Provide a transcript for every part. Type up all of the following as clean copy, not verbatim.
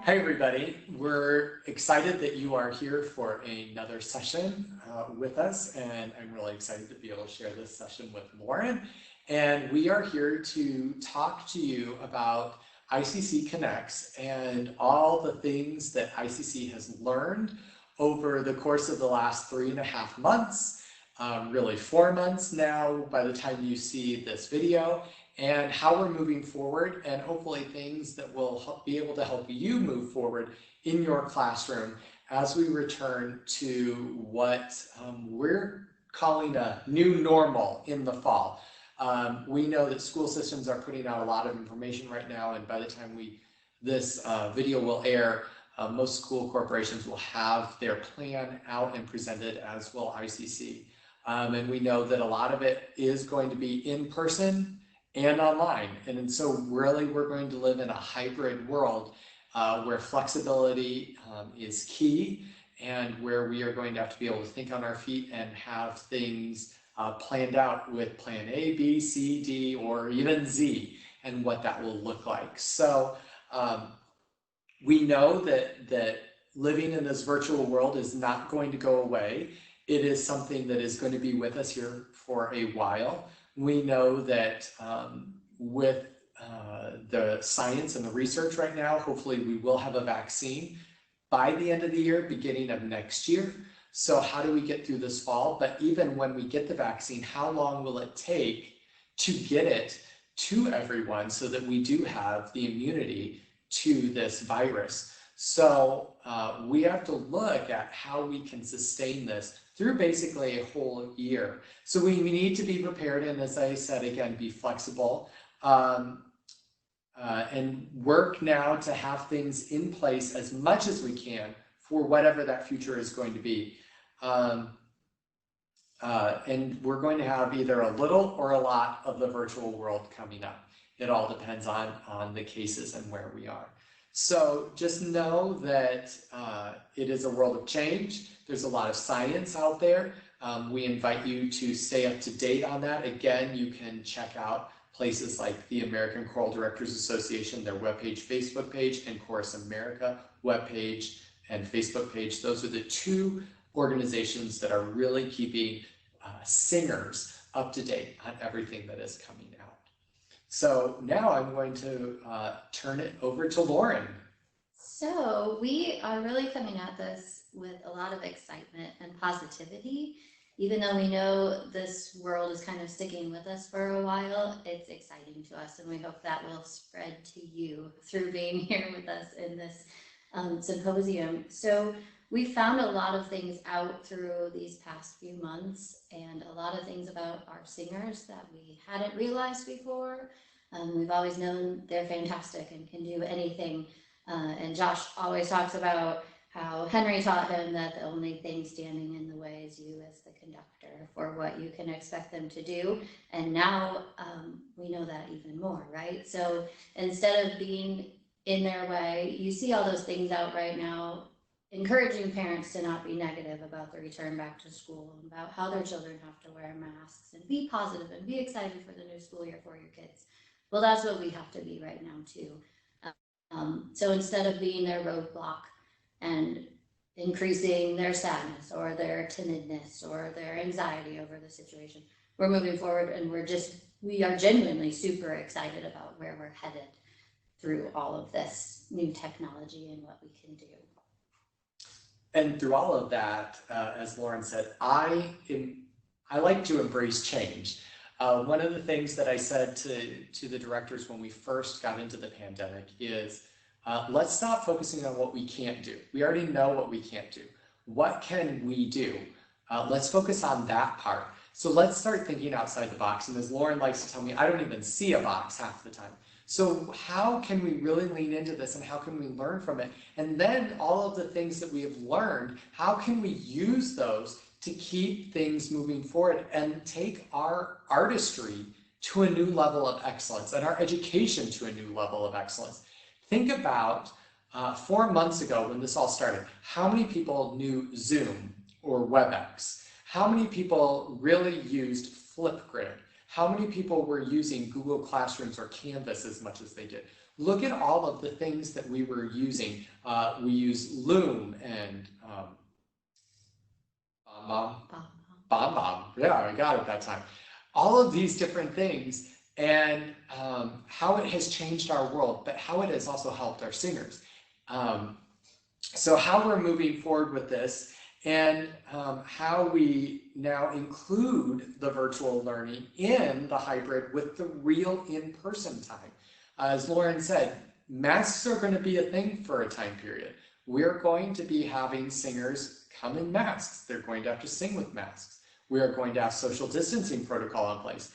Hey everybody, we're excited that you are here for another session with us, and I'm really excited to be able to share this session with Lauren. And we are here to talk to you about ICC Connects and all the things that ICC has learned over the course of the last 3.5 months, really 4 months now by the time you see this video, and how we're moving forward, and hopefully things that will be able to help you move forward in your classroom as we return to what we're calling a new normal in the fall. We know that school systems are putting out a lot of information right now, and by the time this video will air, most school corporations will have their plan out and presented, as will ICC. And we know that a lot of it is going to be in person and online. And so really we're going to live in a hybrid world where flexibility is key, and where we are going to have to be able to think on our feet and have things planned out with plan A, B, C, D, or even Z, and what that will look like. So we know that living in this virtual world is not going to go away. It is something that is going to be with us here for a while. We know that with the science and the research right now, hopefully we will have a vaccine by the end of the year, beginning of next year. So how do we get through this fall? But even when we get the vaccine, how long will it take to get it to everyone so that we do have the immunity to this virus? So we have to look at how we can sustain this through basically a whole year. So we need to be prepared, and as I said, again, be flexible and work now to have things in place as much as we can for whatever that future is going to be. And we're going to have either a little or a lot of the virtual world coming up. It all depends on the cases and where we are. So just know that it is a world of change. There's a lot of science out there. We invite you to stay up to date on that. Again, you can check out places like the American Choral Directors Association, their webpage, Facebook page, and Chorus America webpage and Facebook page. Those are the two organizations that are really keeping singers up to date on everything that is coming out. So now I'm going to turn it over to Lauren. So we are really coming at this with a lot of excitement and positivity. Even though we know this world is kind of sticking with us for a while, it's exciting to us, and we hope that will spread to you through being here with us in this symposium. So we found a lot of things out through these past few months, and a lot of things about our singers that we hadn't realized before. We've always known they're fantastic and can do anything. And Josh always talks about how Henry taught him that the only thing standing in the way is you as the conductor for what you can expect them to do. And now we know that even more, right? So instead of being in their way, you see all those things out right now, encouraging parents to not be negative about the return back to school, and about how their children have to wear masks, and be positive and be excited for the new school year for your kids. Well, that's what we have to be right now too. So instead of being their roadblock and increasing their sadness or their timidness or their anxiety over the situation, we're moving forward, and we are genuinely super excited about where we're headed through all of this new technology and what we can do. And through all of that, as Lauren said, I like to embrace change. One of the things that I said to the directors when we first got into the pandemic is, let's stop focusing on what we can't do. We already know what we can't do. What can we do? Let's focus on that part. So let's start thinking outside the box. And as Lauren likes to tell me, I don't even see a box half the time. So how can we really lean into this, and how can we learn from it? And then all of the things that we have learned, how can we use those to keep things moving forward and take our artistry to a new level of excellence and our education to a new level of excellence? Think about 4 months ago when this all started, how many people knew Zoom or Webex? How many people really used Flipgrid? how many people were using Google Classrooms or Canvas as much as they did. Look at all of the things that we were using. We use Loom and Bomb. Yeah, I got it that time. All of these different things, and how it has changed our world, but how it has also helped our singers. So how we're moving forward with this, and how we now include the virtual learning in the hybrid with the real in-person time. As Lauren said, masks are going to be a thing for a time period. We're going to be having singers come in masks. They're going to have to sing with masks. We are going to have social distancing protocol in place.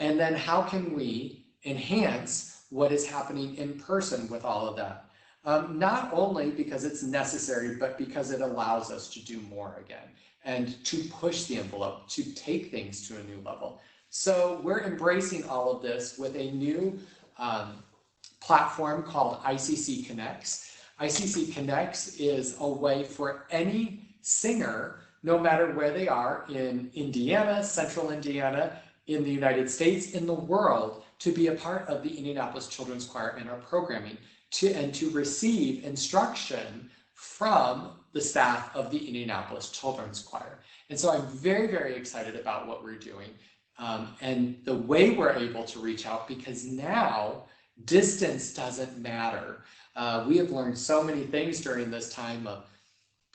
And then how can we enhance what is happening in person with all of that? Not only because it's necessary, but because it allows us to do more again and to push the envelope, to take things to a new level. So we're embracing all of this with a new platform called ICC Connects. ICC Connects is a way for any singer, no matter where they are in Indiana, Central Indiana, in the United States, in the world, to be a part of the Indianapolis Children's Choir and our programming, and to receive instruction from the staff of the Indianapolis Children's Choir. And so I'm very, very excited about what we're doing and the way we're able to reach out, because now distance doesn't matter. We have learned so many things during this time of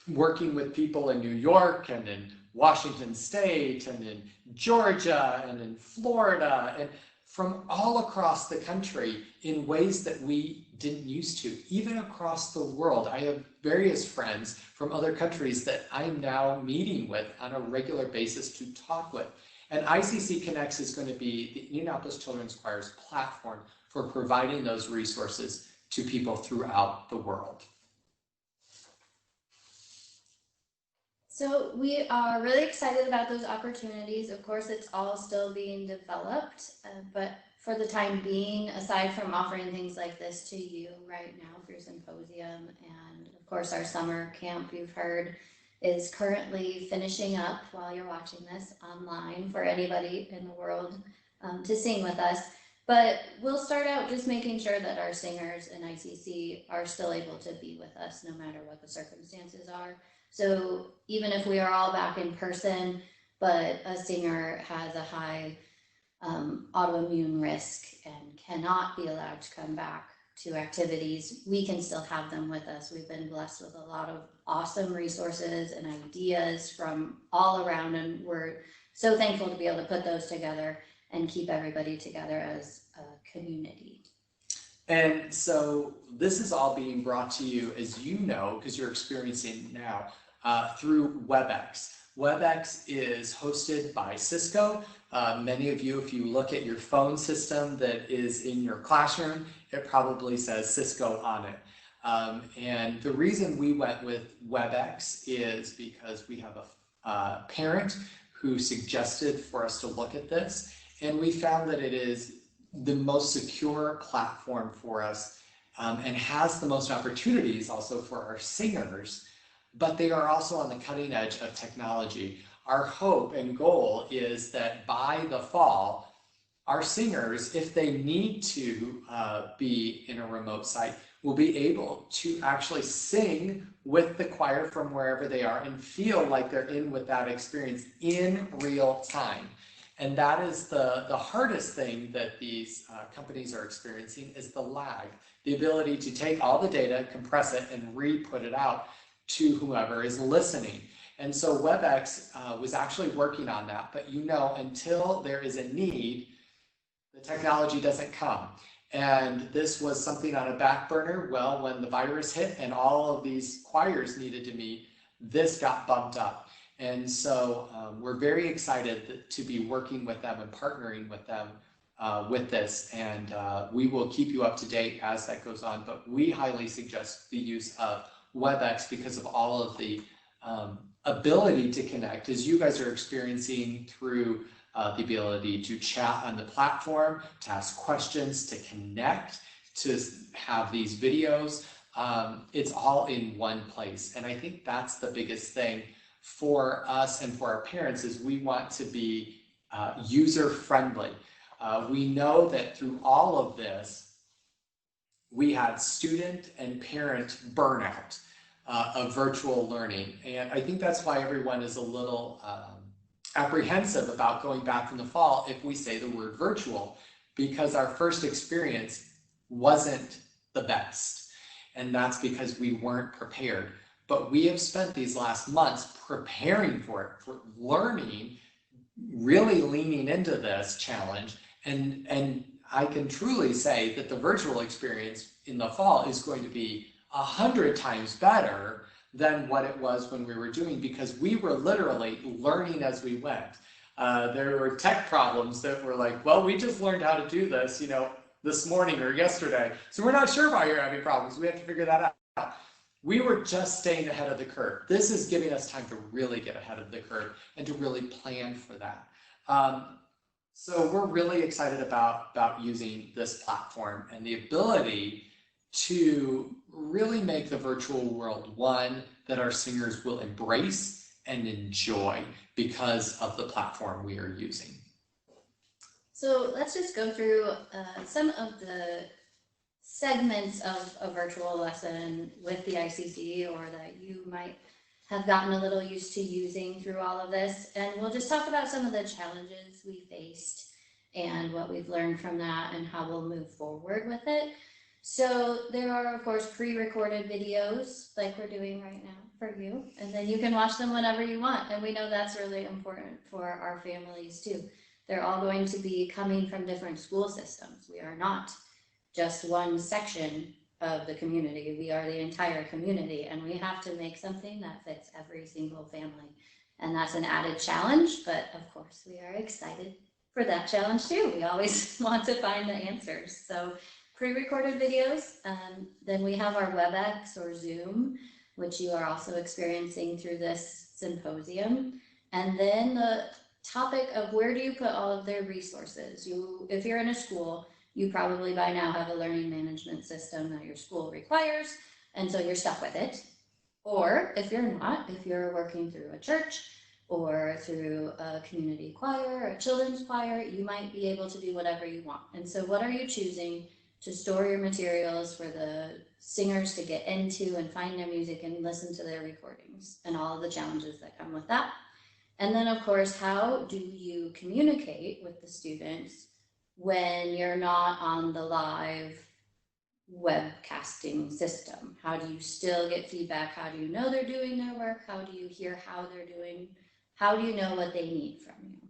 working with people in New York and in Washington State and in Georgia and in Florida and from all across the country in ways that we didn't used to, even across the world. I have various friends from other countries that I'm now meeting with on a regular basis to talk with. And ICC Connects is going to be the Indianapolis Children's Choir's platform for providing those resources to people throughout the world. So we are really excited about those opportunities. Of course, it's all still being developed, but for the time being, aside from offering things like this to you right now for your symposium, and of course our summer camp, you've heard, is currently finishing up while you're watching this online for anybody in the world to sing with us. But we'll start out just making sure that our singers in ICC are still able to be with us no matter what the circumstances are. So even if we are all back in person, but a singer has a high autoimmune risk and cannot be allowed to come back to activities, we can still have them with us. We've been blessed with a lot of awesome resources and ideas from all around, and we're so thankful to be able to put those together and keep everybody together as a community. And so this is all being brought to you, as you know, because you're experiencing now, through Webex. Webex is hosted by Cisco. Many of you, if you look at your phone system that is in your classroom, it probably says Cisco on it. And the reason we went with Webex is because we have a parent who suggested for us to look at this, and we found that it is the most secure platform for us and has the most opportunities also for our singers, but they are also on the cutting edge of technology. Our hope and goal is that by the fall, our singers, if they need to be in a remote site, will be able to actually sing with the choir from wherever they are and feel like they're in with that experience in real time. And that is the hardest thing that these companies are experiencing, is the lag, the ability to take all the data, compress it, and re-put it out to whoever is listening. And so Webex was actually working on that, but you know, until there is a need, the technology doesn't come. And this was something on a back burner. Well, when the virus hit and all of these choirs needed to meet, this got bumped up. And so we're very excited to be working with them and partnering with them with this. And we will keep you up to date as that goes on. But we highly suggest the use of Webex because of all of the ability to connect, as you guys are experiencing through the ability to chat on the platform, to ask questions, to connect, to have these videos. It's all in one place. And I think that's the biggest thing for us and for our parents, is we want to be user friendly. We know that through all of this, we had student and parent burnout of virtual learning. And I think that's why everyone is a little apprehensive about going back in the fall if we say the word virtual, because our first experience wasn't the best. And that's because we weren't prepared. But we have spent these last months preparing for it, for learning, really leaning into this challenge. And I can truly say that the virtual experience in the fall is going to be 100 times better than what it was when we were doing, because we were literally learning as we went. There were tech problems that were like, well, we just learned how to do this, this morning or yesterday. So we're not sure why you're having problems. We have to figure that out. We were just staying ahead of the curve. This is giving us time to really get ahead of the curve and to really plan for that. So we're really excited about using this platform and the ability to really make the virtual world one that our singers will embrace and enjoy because of the platform we are using. So let's just go through some of the segments of a virtual lesson with the ICC, or that you might have gotten a little used to using through all of this. And we'll just talk about some of the challenges we faced and what we've learned from that and how we'll move forward with it. So there are, of course, pre-recorded videos like we're doing right now for you, and then you can watch them whenever you want. And we know that's really important for our families too. They're all going to be coming from different school systems. We are not just one section of the community. We are the entire community, and we have to make something that fits every single family. And that's an added challenge, but of course we are excited for that challenge too. We always want to find the answers. So pre-recorded videos, then we have our Webex or Zoom, which you are also experiencing through this symposium. And then the topic of where do you put all of their resources? If you're in a school, you probably by now have a learning management system that your school requires, and so you're stuck with it. Or if you're not, if you're working through a church or through a community choir or a children's choir, you might be able to do whatever you want. And so what are you choosing to store your materials for the singers to get into and find their music and listen to their recordings and all of the challenges that come with that? And then of course, how do you communicate with the students when you're not on the live webcasting system? How do you still get feedback? How do you know they're doing their work? How do you hear how they're doing? How do you know what they need from you?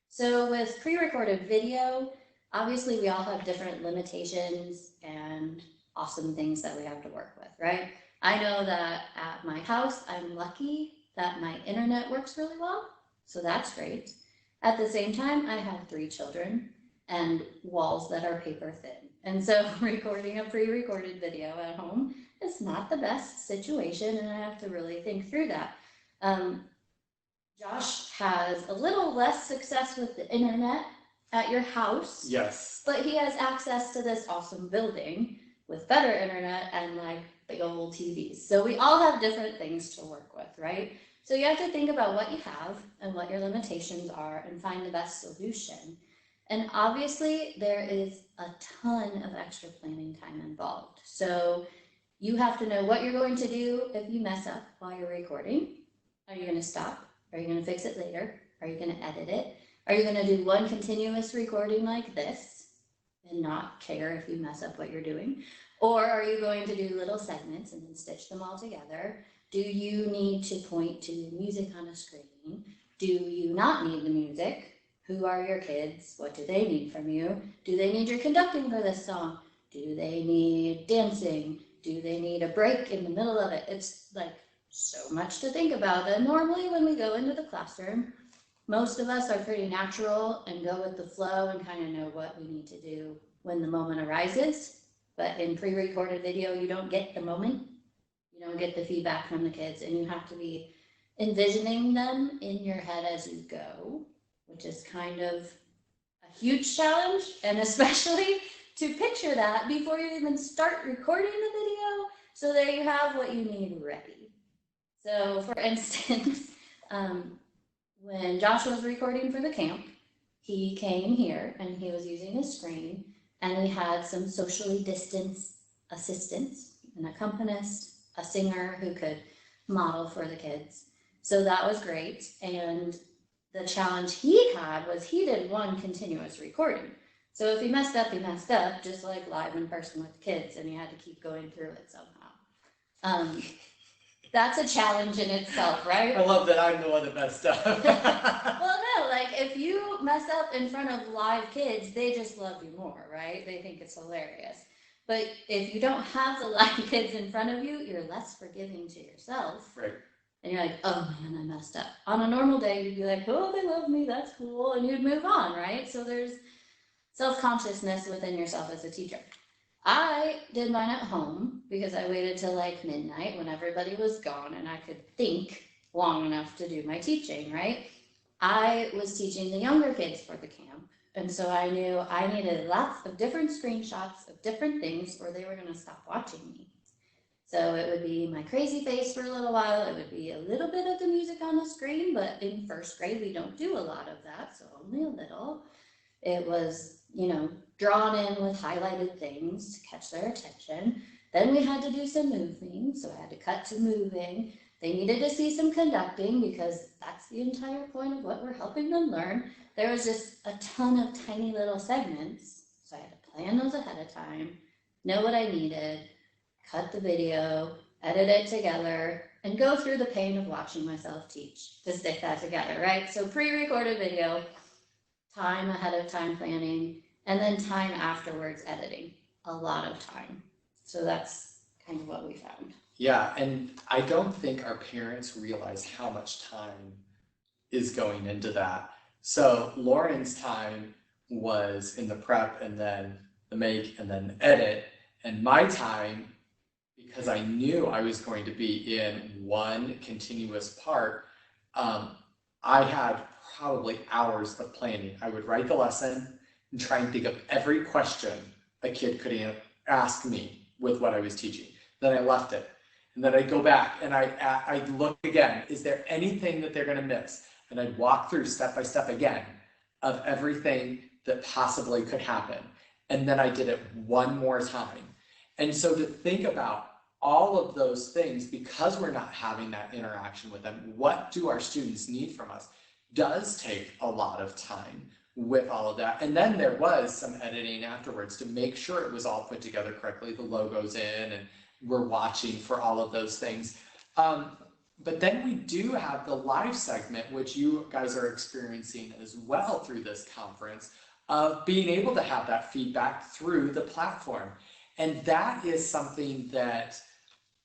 So with pre-recorded video, obviously we all have different limitations and awesome things that we have to work with, right? I know that at my house, I'm lucky that my internet works really well, so that's great. At the same time, I have 3 children and walls that are paper thin. And so recording a pre-recorded video at home is not the best situation, and I have to really think through that. Josh has a little less success with the internet at your house. Yes. But he has access to this awesome building with better internet and like big old TVs. So we all have different things to work with, right? So you have to think about what you have and what your limitations are and find the best solution. And obviously there is a ton of extra planning time involved. So you have to know what you're going to do if you mess up while you're recording. Are you going to stop? Are you going to fix it later? Are you going to edit it? Are you going to do one continuous recording like this and not care if you mess up what you're doing? Or are you going to do little segments and then stitch them all together? Do you need to point to music on a screen? Do you not need the music? Who are your kids? What do they need from you? Do they need your conducting for this song? Do they need dancing? Do they need a break in the middle of it? It's like so much to think about. And normally when we go into the classroom, most of us are pretty natural and go with the flow and kind of know what we need to do when the moment arises. But in pre-recorded video, you don't get the moment. You don't get the feedback from the kids, and you have to be envisioning them in your head as you go, which is kind of a huge challenge, and especially to picture that before you even start recording the video so that you have what you need ready. So for instance, when Josh was recording for the camp, he came here and he was using a screen, and we had some socially distanced assistants, an accompanist, a singer who could model for the kids. So that was great. And the challenge he had was he did one continuous recording. So if he messed up, just like live in person with kids, and he had to keep going through it somehow. That's a challenge in itself, right? I love that I'm the one that messed up. Well, no, like if you mess up in front of live kids, they just love you more, right? They think it's hilarious. But if you don't have the live kids in front of you, you're less forgiving to yourself. Right. And you're like, oh man, I messed up. On a normal day, you'd be like, oh, they love me, that's cool. And you'd move on, right? So there's self-consciousness within yourself as a teacher. I did mine at home because I waited till like midnight when everybody was gone and I could think long enough to do my teaching, right? I was teaching the younger kids for the camp. And so I knew I needed lots of different screenshots of different things or they were going to stop watching me. So it would be my crazy face for a little while. It would be a little bit of the music on the screen, but in first grade, we don't do a lot of that. So only a little. It was, drawn in with highlighted things to catch their attention. Then we had to do some moving, so I had to cut to moving. They needed to see some conducting because that's the entire point of what we're helping them learn. There was just a ton of tiny little segments, so I had to plan those ahead of time, know what I needed, cut the video, edit it together, and go through the pain of watching myself teach to stick that together, right? So pre-recorded video, time ahead of time planning, and then time afterwards editing, a lot of time. So that's kind of what we found. Yeah, and I don't think our parents realize how much time is going into that. So Lauren's time was in the prep and then the make and then edit, and my time, because I knew I was going to be in one continuous part, I had probably hours of planning. I would write the lesson and try and think of every question a kid could ask me with what I was teaching. Then I left it. And then I'd go back and I'd look again. Is there anything that they're going to miss? And I'd walk through step by step again of everything that possibly could happen. And then I did it one more time. And so to think about all of those things, because we're not having that interaction with them, what do our students need from us, does take a lot of time with all of that. And then there was some editing afterwards to make sure it was all put together correctly, the logo's in, and we're watching for all of those things. But then we do have the live segment, which you guys are experiencing as well through this conference, of being able to have that feedback through the platform. And that is something that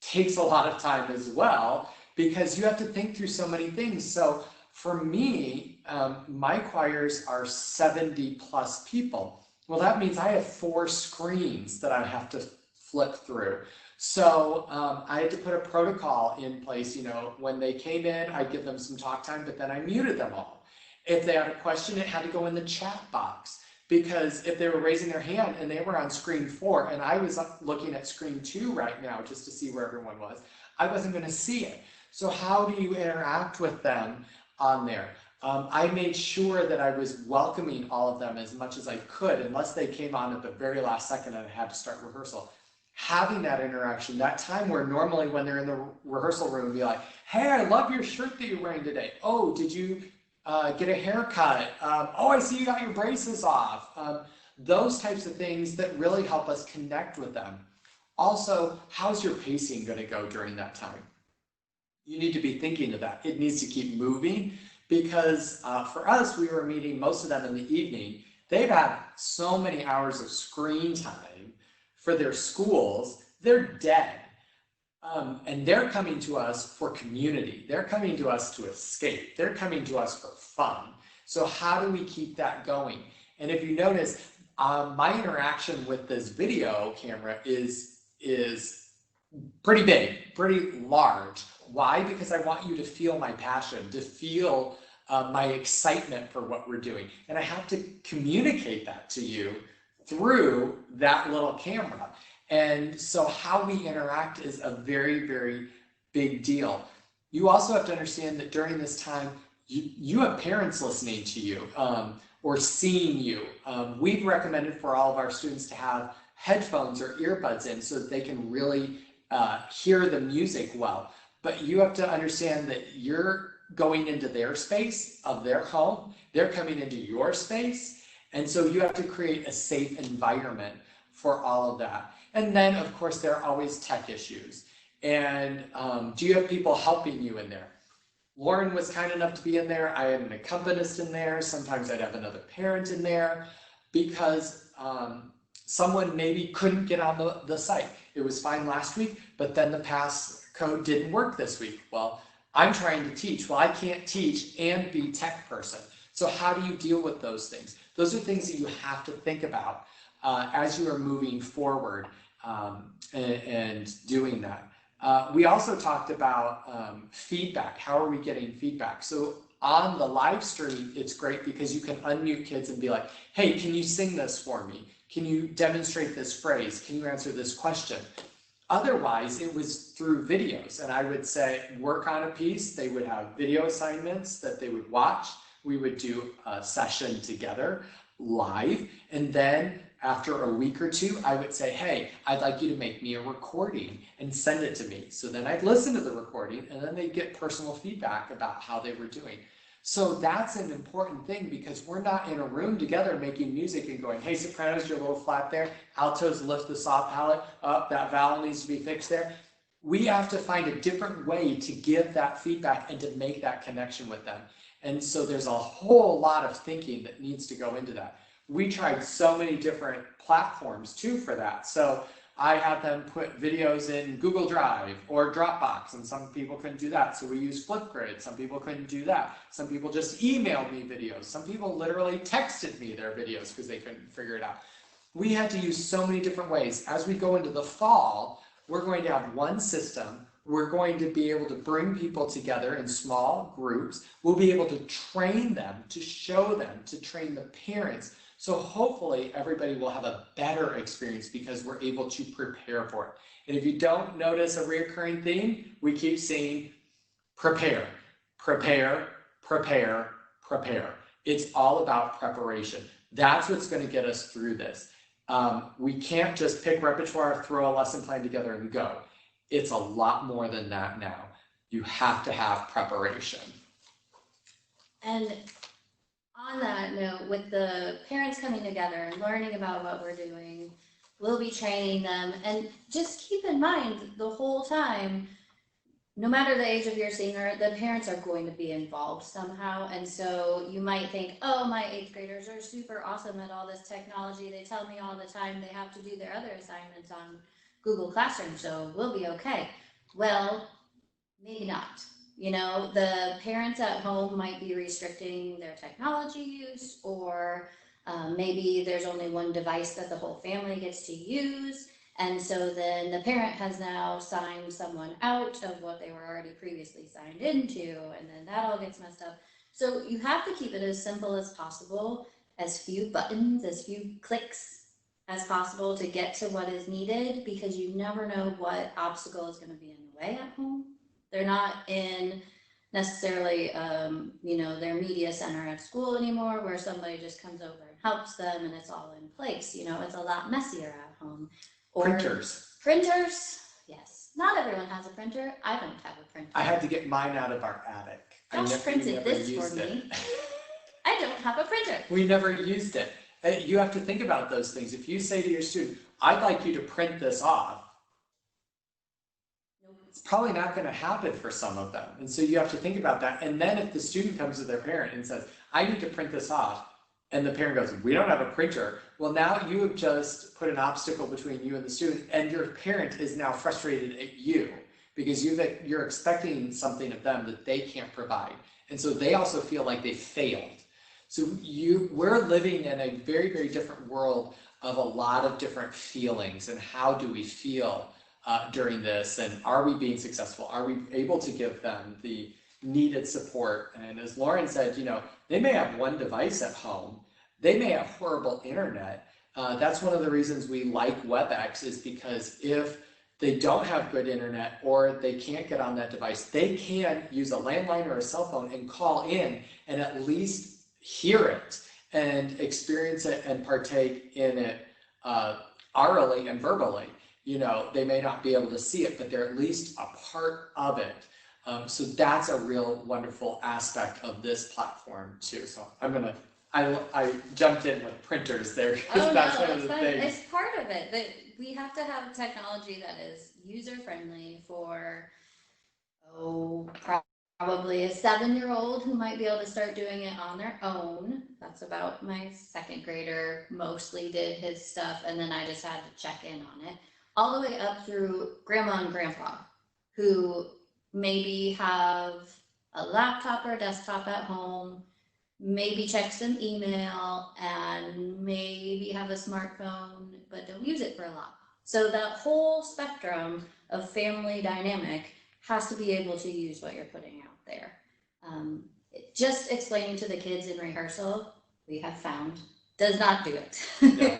takes a lot of time as well, because you have to think through so many things. So for me, my choirs are 70 plus people. Well, that means I have 4 screens that I have to flip through. So I had to put a protocol in place. When they came in, I'd give them some talk time, but then I muted them all. If they had a question, it had to go in the chat box, because if they were raising their hand and they were on screen 4 and I was looking at screen 2 right now just to see where everyone was, I wasn't going to see it. So how do you interact with them on there? I made sure that I was welcoming all of them as much as I could, unless they came on at the very last second and I had to start rehearsal. Having that interaction, that time where normally when they're in the rehearsal room, be like, hey, I love your shirt that you're wearing today. Oh, did you get a haircut? Oh, I see you got your braces off. Those types of things that really help us connect with them. Also, how's your pacing going to go during that time? You need to be thinking of that. It needs to keep moving, because for us, we were meeting most of them in the evening. They've had so many hours of screen time for their schools, they're dead. And they're coming to us for community. They're coming to us to escape. They're coming to us for fun. So how do we keep that going? And if you notice, my interaction with this video camera is pretty big, pretty large. Why? Because I want you to feel my passion, to feel my excitement for what we're doing. And I have to communicate that to you through that little camera. And so how we interact is a very, very big deal. You also have to understand that during this time, you have parents listening to you. or seeing you. We've recommended for all of our students to have headphones or earbuds in so that they can really hear the music well. But you have to understand that you're going into their space of their home, they're coming into your space, and so you have to create a safe environment for all of that. And then, of course, there are always tech issues. And do you have people helping you in there? Lauren was kind enough to be in there. I had an accompanist in there. Sometimes I'd have another parent in there because someone maybe couldn't get on the site. It was fine last week, but then the passcode didn't work this week. Well, I'm trying to teach. Well, I can't teach and be tech person. So how do you deal with those things? Those are things that you have to think about as you are moving forward and doing that. We also talked about feedback. How are we getting feedback? So on the live stream, it's great because you can unmute kids and be like, hey, can you sing this for me? Can you demonstrate this phrase? Can you answer this question? Otherwise, it was through videos. And I would say, work on a piece. They would have video assignments that they would watch. We would do a session together live. And then after a week or two, I would say, hey, I'd like you to make me a recording and send it to me. So then I'd listen to the recording and then they'd get personal feedback about how they were doing. So that's an important thing because we're not in a room together making music and going, hey, sopranos, you're a little flat there. Altos, lift the soft palate. That vowel needs to be fixed there. We have to find a different way to give that feedback and to make that connection with them. And so there's a whole lot of thinking that needs to go into that. We tried so many different platforms too for that. So I had them put videos in Google Drive or Dropbox, and some people couldn't do that. So we used Flipgrid. Some people couldn't do that. Some people just emailed me videos. Some people literally texted me their videos because they couldn't figure it out. We had to use so many different ways. As we go into the fall, we're going to have one system. We're going to be able to bring people together in small groups. We'll be able to train them, to show them, to train the parents. So hopefully everybody will have a better experience because we're able to prepare for it. And if you don't notice a recurring theme, we keep saying prepare, prepare, prepare, prepare. It's all about preparation. That's what's going to get us through this. We can't just pick repertoire, throw a lesson plan together and go. It's a lot more than that now. You have to have preparation. And on that note, with the parents coming together and learning about what we're doing, we'll be training them. And just keep in mind the whole time, no matter the age of your singer, the parents are going to be involved somehow. And so you might think, oh, my 8th graders are super awesome at all this technology. They tell me all the time they have to do their other assignments on Google Classroom, so we'll be okay. Well, maybe not. You know, the parents at home might be restricting their technology use, or maybe there's only one device that the whole family gets to use. And so then the parent has now signed someone out of what they were already previously signed into, and then that all gets messed up. So you have to keep it as simple as possible, as few buttons, as few clicks as possible to get to what is needed, because you never know what obstacle is going to be in the way at home. They're not in necessarily, you know, their media center at school anymore where somebody just comes over and helps them and it's all in place. You know, it's a lot messier at home. Or Printers. Printers, yes. Not everyone has a printer. I don't have a printer. I had to get mine out of our attic. Josh printed this for me. I don't have a printer. We never used it. You have to think about those things. If you say to your student, I'd like you to print this off, it's probably not going to happen for some of them. And so you have to think about that. And then if the student comes to their parent and says, I need to print this off, and the parent goes, we don't have a printer. Well, now you have just put an obstacle between you and the student, and your parent is now frustrated at you because you're expecting something of them that they can't provide. And so they also feel like they failed. So we're living in a very, very different world of a lot of different feelings, and how do we feel during this, and are we being successful? Are we able to give them the needed support? And as Lauren said, you know, they may have one device at home, they may have horrible internet. That's one of the reasons we like Webex, is because if they don't have good internet or they can't get on that device, they can use a landline or a cell phone and call in and at least hear it and experience it and partake in it orally and verbally. You know, they may not be able to see it, but they're at least a part of it. So that's a real wonderful aspect of this platform too. So I jumped in with printers there because Oh that's no, one of the things. it's part of it. That we have to have technology that is user friendly for probably a 7-year-old who might be able to start doing it on their own. That's about my second grader mostly did his stuff, and then I just had to check in on it. All the way up through grandma and grandpa, who maybe have a laptop or a desktop at home, maybe check some email, and maybe have a smartphone, but don't use it for a lot. So that whole spectrum of family dynamic has to be able to use what you're putting out there. Just explaining to the kids in rehearsal, we have found, does not do it. Yeah.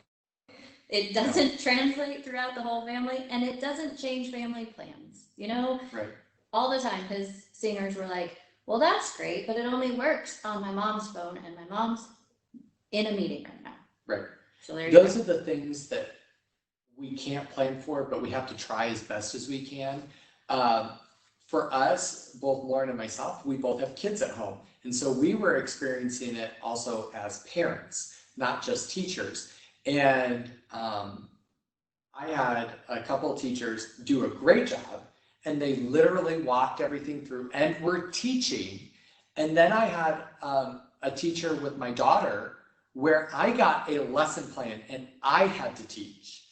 It doesn't translate throughout the whole family, and it doesn't change family plans. You know, Right. All the time his singers were like, well, that's great, but it only works on my mom's phone, and my mom's in a meeting right now. Right. So there you Those go. are the things that we can't plan for, but we have to try as best as we can. For us, both Lauren and myself, we both have kids at home. And so we were experiencing it also as parents, not just teachers. And I had a couple of teachers do a great job, and they literally walked everything through and were teaching. And then I had a teacher with my daughter where I got a lesson plan and I had to teach.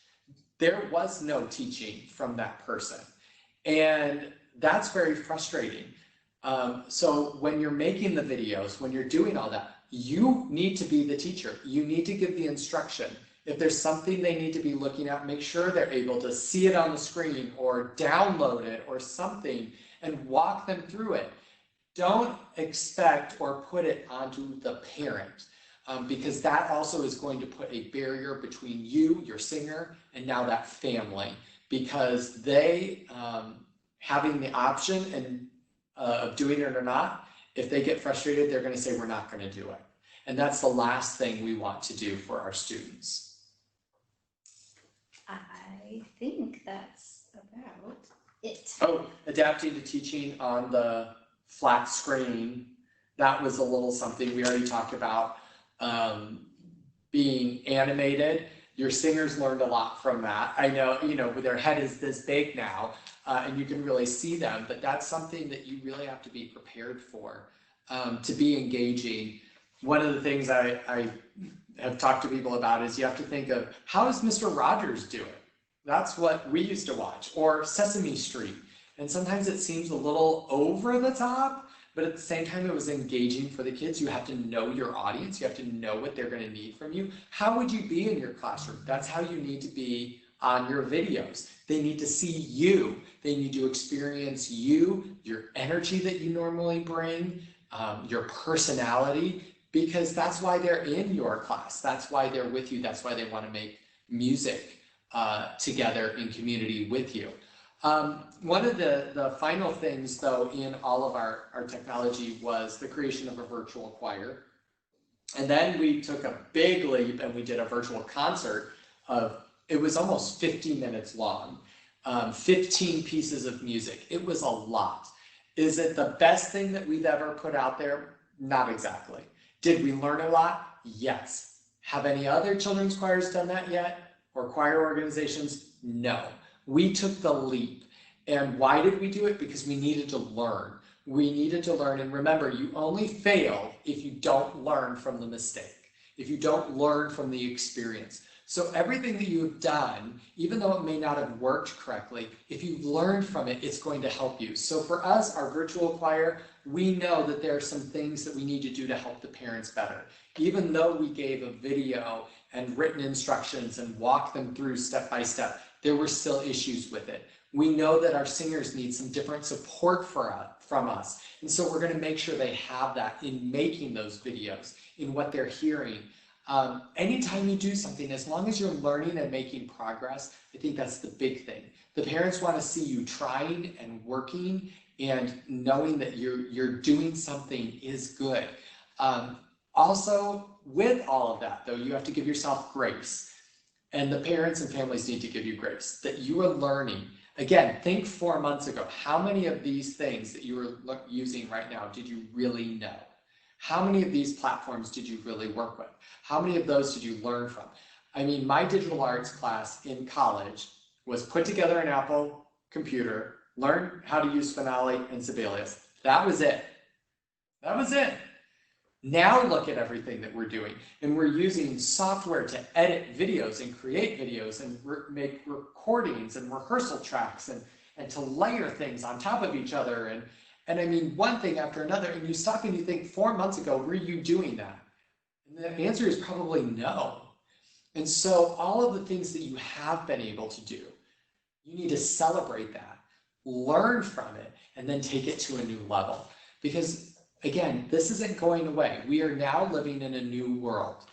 There was no teaching from that person. And that's very frustrating. So when you're making the videos, when you're doing all that, you need to be the teacher. You need to give the instruction. If there's something they need to be looking at, make sure they're able to see it on the screen or download it or something and walk them through it. Don't expect or put it onto the parent, because that also is going to put a barrier between you, your singer, and now that family, because they, having the option and of doing it or not, if they get frustrated, they're going to say, we're not going to do it. And that's the last thing we want to do for our students. I think that's about it. Oh, adapting to teaching on the flat screen. That was a little something we already talked about. Being animated. Your singers learned a lot from that. I know, you know, their head is this big now, and you can really see them, but that's something that you really have to be prepared for, to be engaging. One of the things I have talked to people about is you have to think of, how does Mr. Rogers do it? That's what we used to watch, or Sesame Street. And sometimes it seems a little over the top, but at the same time, it was engaging for the kids. You have to know your audience. You have to know what they're going to need from you. How would you be in your classroom? That's how you need to be on your videos. They need to see you. They need to experience you, your energy that you normally bring, your personality, because that's why they're in your class. That's why they're with you. That's why they want to make music together in community with you. One of the final things, though, in all of our technology was the creation of a virtual choir. And then we took a big leap and we did a virtual concert of, it was almost 50 minutes long, 15 pieces of music. It was a lot. Is it the best thing that we've ever put out there? Not exactly. Did we learn a lot? Yes. Have any other children's choirs done that yet? Or choir organizations? No. We took the leap. And why did we do it? Because we needed to learn. We needed to learn. And remember, you only fail if you don't learn from the mistake, if you don't learn from the experience. So everything that you've done, even though it may not have worked correctly, if you've learned from it, it's going to help you. So for us, our virtual choir, we know that there are some things that we need to do to help the parents better. Even though we gave a video and written instructions and walked them through step by step, there were still issues with it. We know that our singers need some different support from us. And so we're going to make sure they have that in making those videos, in what they're hearing. Anytime you do something, as long as you're learning and making progress, I think that's the big thing. The parents want to see you trying and working and knowing that you're doing something is good. Also, with all of that, though, you have to give yourself grace. And the parents and families need to give you grace that you are learning. Again, think 4 months ago, how many of these things that you are using right now did you really know? How many of these platforms did you really work with? How many of those did you learn from? I mean, my digital arts class in college was put together an Apple computer, learn how to use Finale and Sibelius. That was it. That was it. Now look at everything that we're doing, and we're using software to edit videos and create videos and make recordings and rehearsal tracks and to layer things on top of each other. And I mean, one thing after another, and you stop and you think 4 months ago, were you doing that? And the answer is probably no. And so all of the things that you have been able to do, you need to celebrate that, learn from it, and then take it to a new level. Because again, this isn't going away. We are now living in a new world.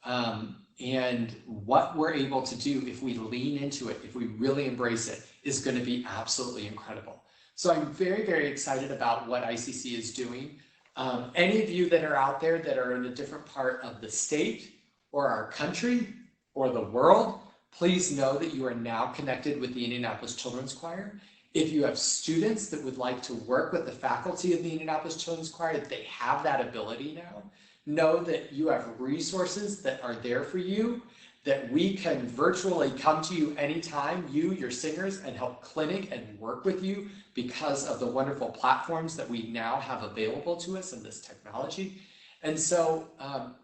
And what we're able to do if we lean into it, if we really embrace it, is going to be absolutely incredible. So I'm very, very excited about what ICC is doing. Any of you that are out there that are in a different part of the state or our country or the world, please know that you are now connected with the Indianapolis Children's Choir. If you have students that would like to work with the faculty of the Indianapolis Children's Choir, they have that ability now. Know that you have resources that are there for you, that we can virtually come to you anytime, you, your singers, and help clinic and work with you because of the wonderful platforms that we now have available to us in this technology. And so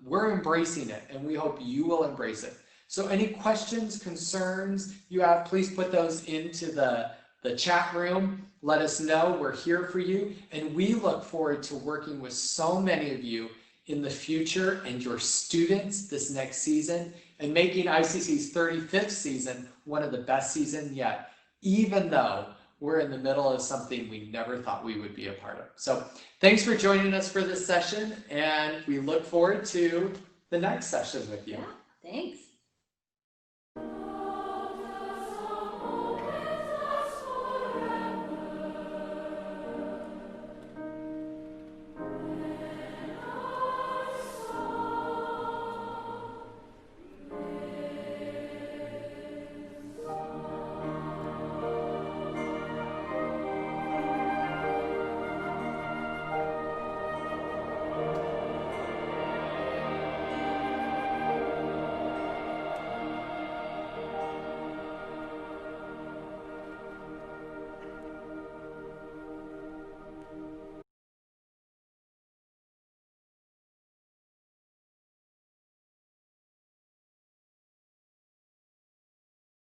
we're embracing it, and we hope you will embrace it. So any questions, concerns you have, please put those into the chat room. Let us know. We're here for you. And we look forward to working with so many of you in the future and your students this next season and making ICC's 35th season one of the best seasons yet, even though we're in the middle of something we never thought we would be a part of. So thanks for joining us for this session, and we look forward to the next session with you. Yeah, thanks.